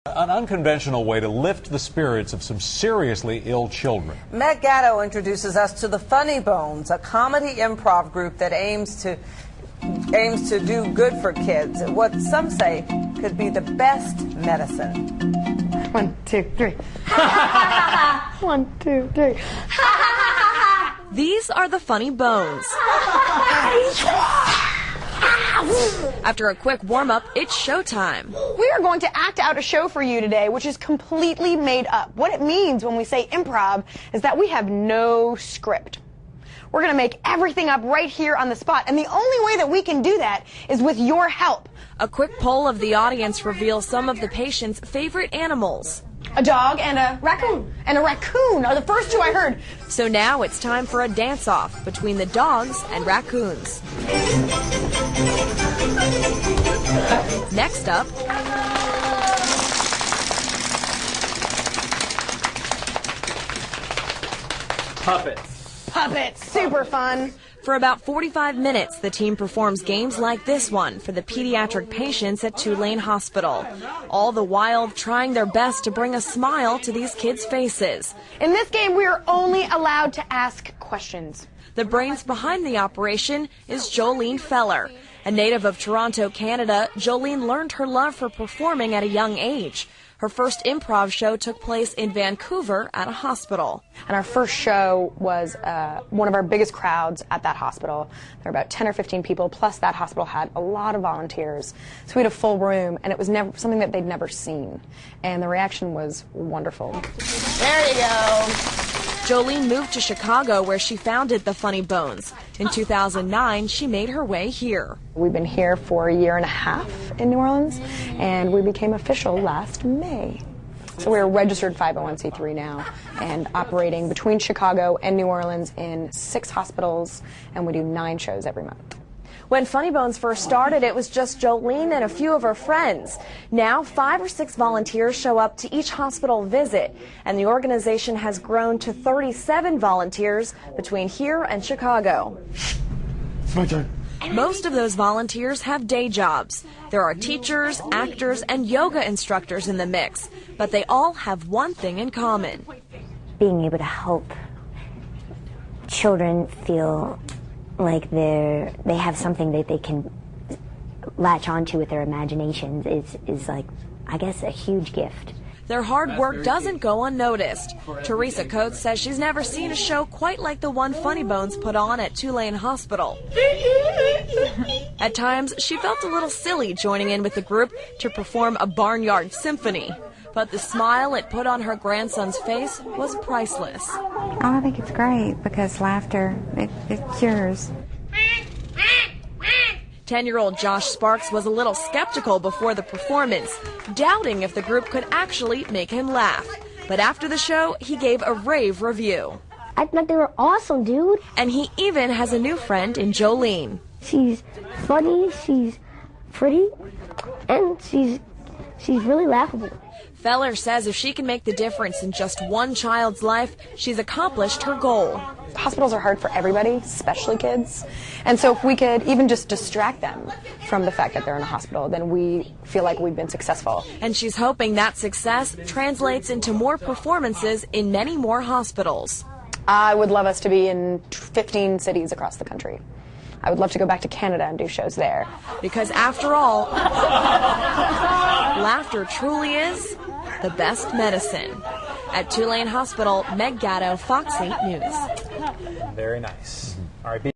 An unconventional way to lift the spirits of some seriously ill children. Meg Gatto introduces us to the Funny Bones, a comedy improv group that aims to do good for kids. What some say could be the best medicine. 1, 2, 3. 1, 2, 3. These are the Funny Bones. After a quick warm-up, it's showtime. We are going to act out a show for you today, which is completely made up. What it means when we say improv is that we have no script. We're going to make everything up right here on the spot, and the only way that we can do that is with your help. A quick poll of the audience reveals some of the patients' favorite animals. A dog and a raccoon. And a raccoon are the first two I heard. So now it's time for a dance-off between the dogs and raccoons. Next up, Puppets. Super fun. for about 45 minutes, the team performs games like this one for the pediatric patients at Tulane Hospital, all the while trying their best to bring a smile to these kids' faces. In this game, we are only allowed to ask questions. The brains behind the operation is Jolene Feller. A native of Toronto, Canada, Jolene learned her love for performing at a young age. Her first improv show took place in Vancouver at a hospital. And our first show was one of our biggest crowds at that hospital. There were about 10 or 15 people, plus that hospital had a lot of volunteers. So we had a full room, and it was never something that they'd never seen. And the reaction was wonderful. There you go. Jolene moved to Chicago, where she founded the Funny Bones. In 2009, she made her way here. We've been here for a year and a half in New Orleans, and we became official last May. So we're a registered 501c3 now, and operating between Chicago and New Orleans in 6 hospitals, and we do 9 shows every month. When Funny Bones first started, it was just Jolene and a few of her friends. Now, 5 or 6 volunteers show up to each hospital visit, and the organization has grown to 37 volunteers between here and Chicago. It's my turn. Most of those volunteers have day jobs. There are teachers, actors, and yoga instructors in the mix, but they all have one thing in common. Being able to help children feel like they have something that they can latch onto with their imaginations is like, I guess, a huge gift. Their hard work doesn't go unnoticed. Teresa Coates says she's never seen a show quite like the one Funny Bones put on at Tulane Hospital. At times, she felt a little silly joining in with the group to perform a barnyard symphony. But the smile it put on her grandson's face was priceless. I think it's great because laughter, it cures. 10-year-old Josh Sparks was a little skeptical before the performance, doubting if the group could actually make him laugh. But after the show, he gave a rave review. I thought they were awesome, dude. And he even has a new friend in Jolene. She's funny, she's pretty, and she's really laughable. Feller says if she can make the difference in just one child's life, she's accomplished her goal. Hospitals are hard for everybody, especially kids. And so if we could even just distract them from the fact that they're in a hospital, then we feel like we've been successful. And she's hoping that success translates into more performances in many more hospitals. I would love us to be in 15 cities across the country. I would love to go back to Canada and do shows there. Because after all, laughter truly is the best medicine. At Tulane Hospital, Meg Gatto, Fox 8 News. Very nice. All right.